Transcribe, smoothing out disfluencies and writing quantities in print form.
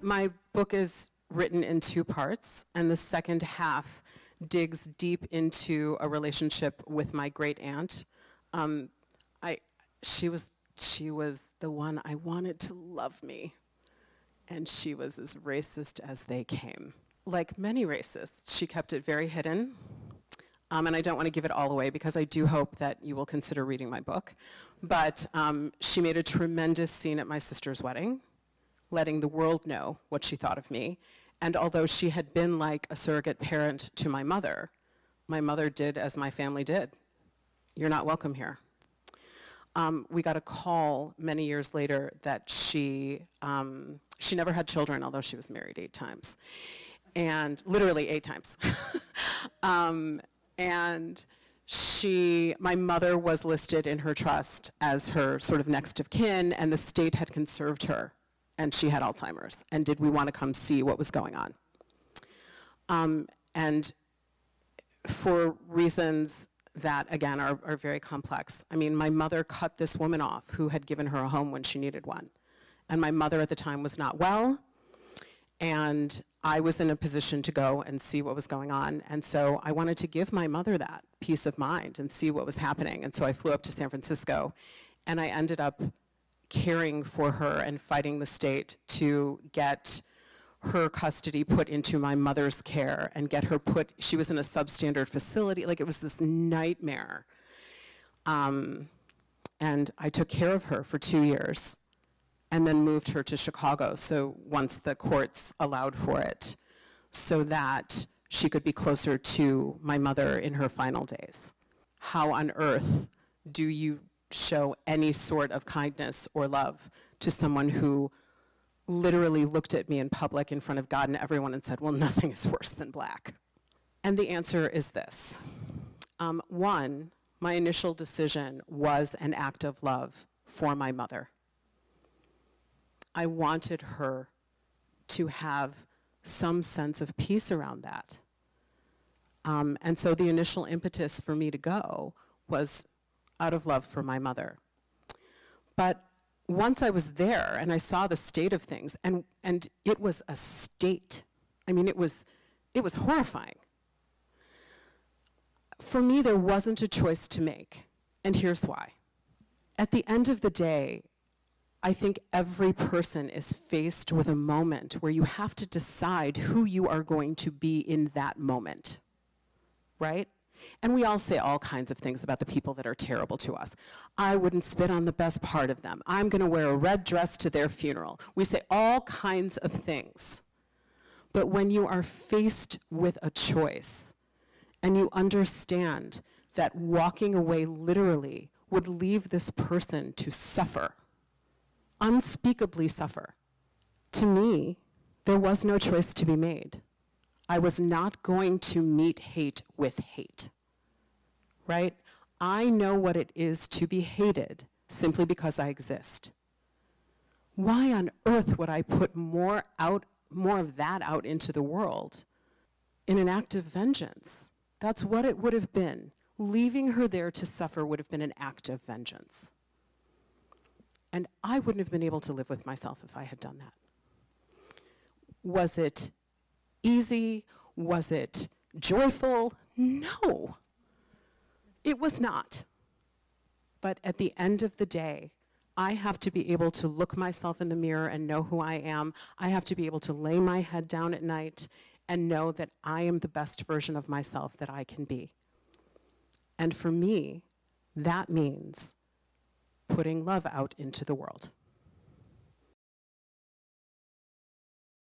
My book is written in two parts, and the second half digs deep into a relationship with my great aunt. She was the one I wanted to love me, and she was as racist as they came. Like many racists, she kept it very hidden, and I don't want to give it all away because I do hope that you will consider reading my book. But she made a tremendous scene at my sister's wedding, letting the world know what she thought of me. And although she had been like a surrogate parent to my mother did as my family did. You're not welcome here. We got a call many years later that she never had children, although she was married 8 times. And literally 8 times. And my mother was listed in her trust as her sort of next of kin, and the state had conserved her, and she had Alzheimer's. And did we want to come see what was going on? And for reasons that, again, are very complex. I mean, my mother cut this woman off who had given her a home when she needed one. And my mother at the time was not well, and I was in a position to go and see what was going on. And so I wanted to give my mother that peace of mind and see what was happening. And so I flew up to San Francisco, and I ended up caring for her and fighting the state to get her custody put into my mother's care and get her she was in a substandard facility. Like, it was this nightmare. And I took care of her for 2 years and then moved her to Chicago, so once the courts allowed for it, so that she could be closer to my mother in her final days. How on earth do you show any sort of kindness or love to someone who literally looked at me in public in front of God and everyone and said, well, nothing is worse than black? And the answer is this. One, my initial decision was an act of love for my mother. I wanted her to have some sense of peace around that. And so the initial impetus for me to go was out of love for my mother. But once I was there and I saw the state of things, and it was a state. I mean, it was horrifying. For me, there wasn't a choice to make, and here's why. At the end of the day, I think every person is faced with a moment where you have to decide who you are going to be in that moment, right? And we all say all kinds of things about the people that are terrible to us. I wouldn't spit on the best part of them. I'm going to wear a red dress to their funeral. We say all kinds of things. But when you are faced with a choice and you understand that walking away literally would leave this person to suffer, unspeakably suffer, to me, there was no choice to be made. I was not going to meet hate with hate, right? I know what it is to be hated simply because I exist. Why on earth would I put more of that out into the world in an act of vengeance? That's what it would have been. Leaving her there to suffer would have been an act of vengeance. And I wouldn't have been able to live with myself if I had done that. Was it easy? Was it joyful? No, it was not. But at the end of the day, I have to be able to look myself in the mirror and know who I am. I have to be able to lay my head down at night and know that I am the best version of myself that I can be. And for me, that means putting love out into the world.